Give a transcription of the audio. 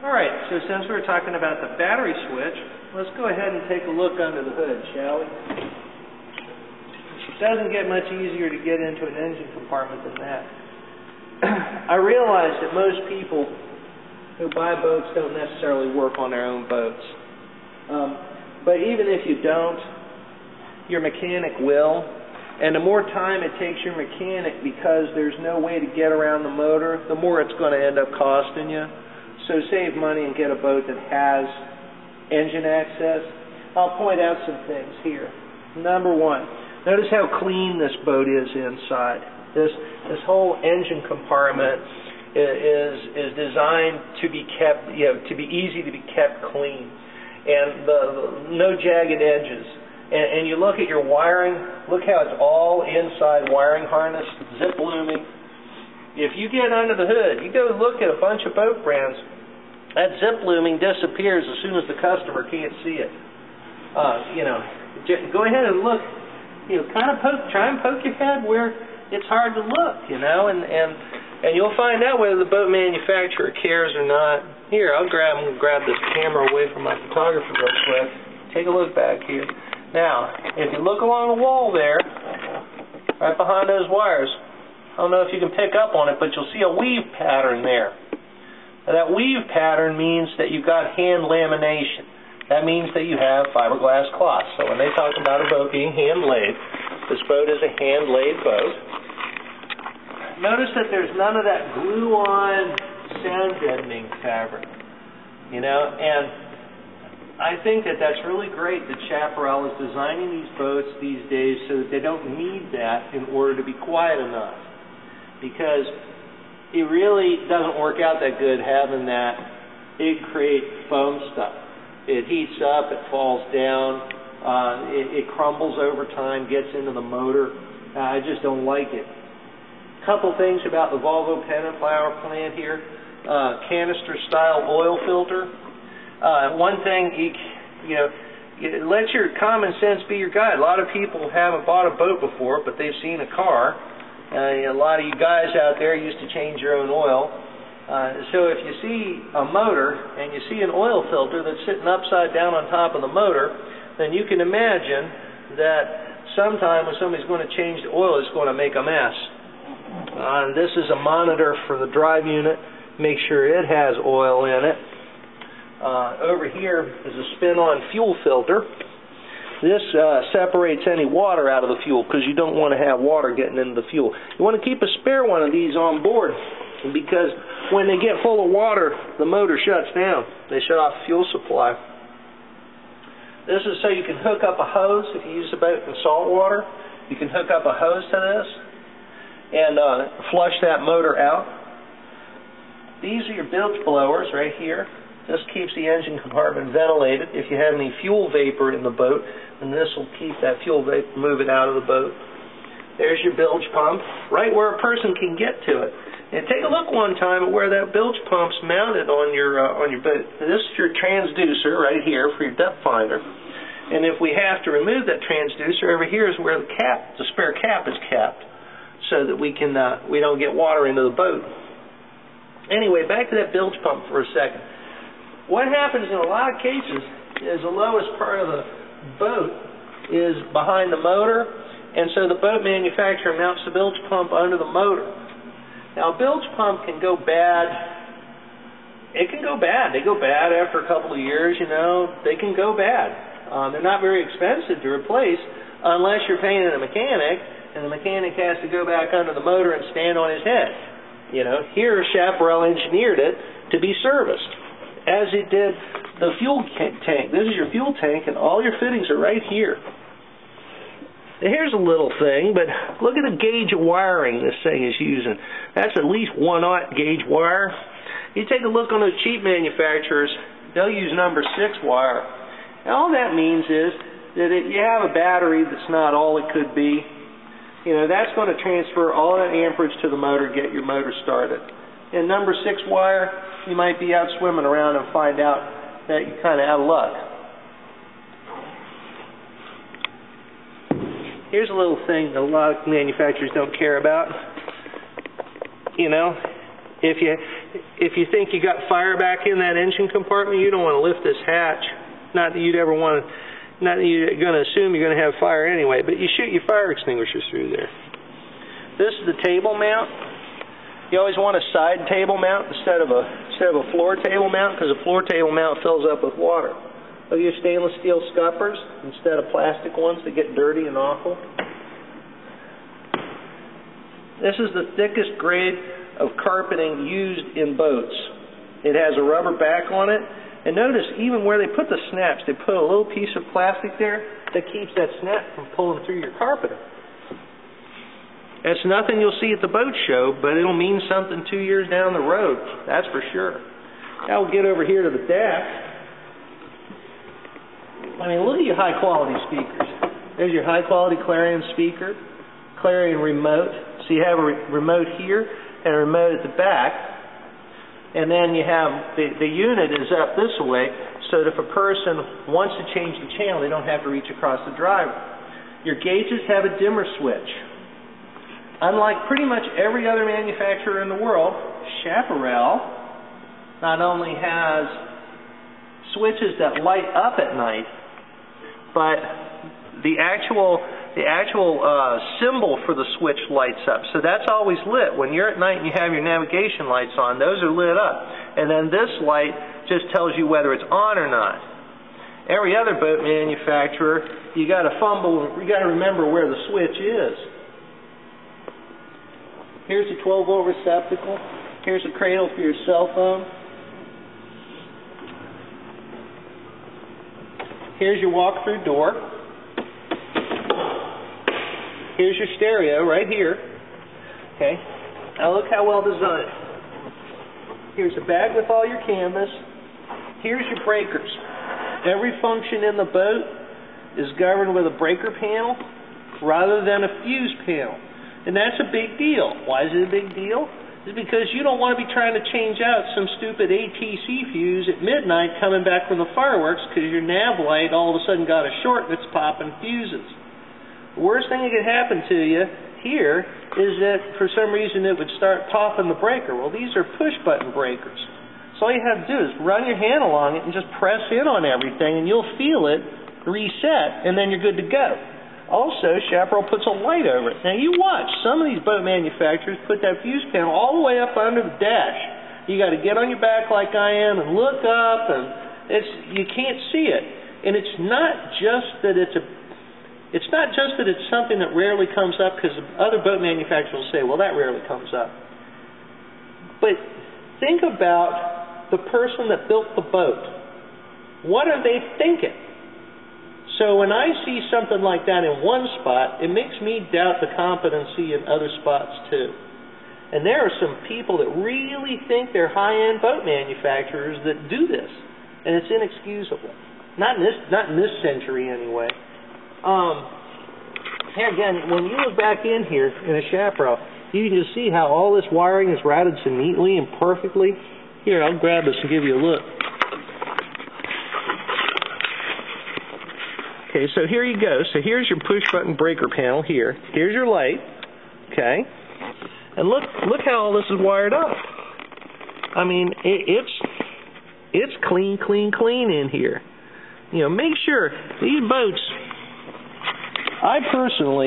Alright, so since we're talking about the battery switch, let's go ahead and take a look under the hood, shall we? It doesn't get much easier to get into an engine compartment than that. I realize that most people who buy boats don't necessarily work on their own boats. But even if you don't, your mechanic will. And the more time it takes your mechanic because there's no way to get around the motor, the more it's going to end up costing you. So save money and get a boat that has engine access. I'll point out some things here. Number one, notice how clean this boat is inside. This whole engine compartment is designed to be kept, to be easy to be kept clean, and no jagged edges. And you look at your wiring. Look how it's all inside wiring harness, zip looming. If you get under the hood, you go look at a bunch of boat brands. That zip looming disappears as soon as the customer can't see it. Go ahead and look. Kind of try and poke your head where it's hard to look. And you'll find out whether the boat manufacturer cares or not. Here, I'm gonna grab this camera away from my photographer real quick. Take a look back here. Now, if you look along the wall there, right behind those wires, I don't know if you can pick up on it, but you'll see a weave pattern there. Now, that weave pattern means that you've got hand lamination. That means that you have fiberglass cloth. So when they talk about a boat being hand-laid, this boat is a hand-laid boat. Notice that there's none of that glue-on, sound-deadening fabric. And I think that that's really great that Chaparral is designing these boats these days so that they don't need that in order to be quiet enough. Because it really doesn't work out that good having that big crate foam stuff. It heats up, it falls down, it crumbles over time, gets into the motor. I just don't like it. A couple things about the Volvo pennant power plant here. Canister style oil filter. One thing, let your common sense be your guide. A lot of people haven't bought a boat before, but they've seen a car. A lot of you guys out there used to change your own oil. So if you see a motor and you see an oil filter that's sitting upside down on top of the motor, then you can imagine that sometime when somebody's going to change the oil, it's going to make a mess. This is a monitor for the drive unit. Make sure it has oil in it. Over here is a spin-on fuel filter. This separates any water out of the fuel because you don't want to have water getting into the fuel. You want to keep a spare one of these on board because when they get full of water, the motor shuts down. They shut off the fuel supply. This is so you can hook up a hose. If you use a boat in salt water, you can hook up a hose to this and flush that motor out. These are your bilge blowers right here. This keeps the engine compartment ventilated. If you have any fuel vapor in the boat, then this will keep that fuel vapor moving out of the boat. There's your bilge pump, right where a person can get to it. And take a look one time at where that bilge pump's mounted on your boat. This is your transducer right here for your depth finder. And if we have to remove that transducer, over here is where the spare cap is kept, so that we don't get water into the boat. Anyway, back to that bilge pump for a second. What happens in a lot of cases is the lowest part of the boat is behind the motor, and so the boat manufacturer mounts the bilge pump under the motor. Now, a bilge pump can go bad. It can go bad. They go bad after a couple of years, They can go bad. They're not very expensive to replace unless you're paying a mechanic, and the mechanic has to go back under the motor and stand on his head. Here Chaparral engineered it to be serviced, as it did the fuel tank. This is your fuel tank, and all your fittings are right here. Now, here's a little thing, but look at the gauge of wiring this thing is using. That's at least 1/0 gauge wire. You take a look on those cheap manufacturers, they'll use number 6 wire. And all that means is that you have a battery that's not all it could be. That's going to transfer all that amperage to the motor, get your motor started. And number 6 wire, you might be out swimming around and find out that you're kind of out of luck. Here's a little thing that a lot of manufacturers don't care about. If if you think you got fire back in that engine compartment, you don't want to lift this hatch. Not that you'd ever want to, not that you're going to assume you're going to have fire anyway, but you shoot your fire extinguishers through there. This is the table mount. You always want a side table mount instead of a floor table mount, because a floor table mount fills up with water. Look at your stainless steel scuppers instead of plastic ones that get dirty and awful. This is the thickest grade of carpeting used in boats. It has a rubber back on it, and notice even where they put the snaps, they put a little piece of plastic there that keeps that snap from pulling through your carpeting. That's nothing you'll see at the boat show, but it'll mean something 2 years down the road, that's for sure. Now we'll get over here to the deck. I mean, look at your high quality speakers. There's your high quality Clarion speaker, Clarion remote. So you have a remote here and a remote at the back, and then you have the unit is up this way, so that if a person wants to change the channel, they don't have to reach across the driver. Your gauges have a dimmer switch. Unlike pretty much every other manufacturer in the world, Chaparral not only has switches that light up at night, but the actual symbol for the switch lights up. So that's always lit. When you're at night and you have your navigation lights on, those are lit up. And then this light just tells you whether it's on or not. Every other boat manufacturer, you got to fumble, you got to remember where the switch is. Here's a 12-volt receptacle. Here's a cradle for your cell phone. Here's your walk-through door. Here's your stereo right here. Okay. Now look how well designed. Here's a bag with all your canvas. Here's your breakers. Every function in the boat is governed with a breaker panel rather than a fuse panel. And that's a big deal. Why is it a big deal? It's because you don't want to be trying to change out some stupid ATC fuse at midnight coming back from the fireworks because your nav light all of a sudden got a short and it's popping fuses. The worst thing that could happen to you here is that for some reason it would start popping the breaker. Well, these are push-button breakers. So all you have to do is run your hand along it and just press in on everything and you'll feel it reset and then you're good to go. Also, Chaparral puts a light over it. Now you watch, some of these boat manufacturers put that fuse panel all the way up under the dash. You got to get on your back like I am and look up, and you can't see it. And it's not just that it's something that rarely comes up, because other boat manufacturers will say, well, that rarely comes up. But think about the person that built the boat. What are they thinking? So when I see something like that in one spot, it makes me doubt the competency in other spots too. And there are some people that really think they're high-end boat manufacturers that do this, and it's inexcusable. Not in this century anyway. Here again, when you look back in here in a Chaparral, you can just see how all this wiring is routed so neatly and perfectly. Here, I'll grab this and give you a look. Okay, so here you go. So here's your push-button breaker panel here. Here's your light. Okay, and look how all this is wired up. I mean, it's clean in here. You know, make sure these boats. I personally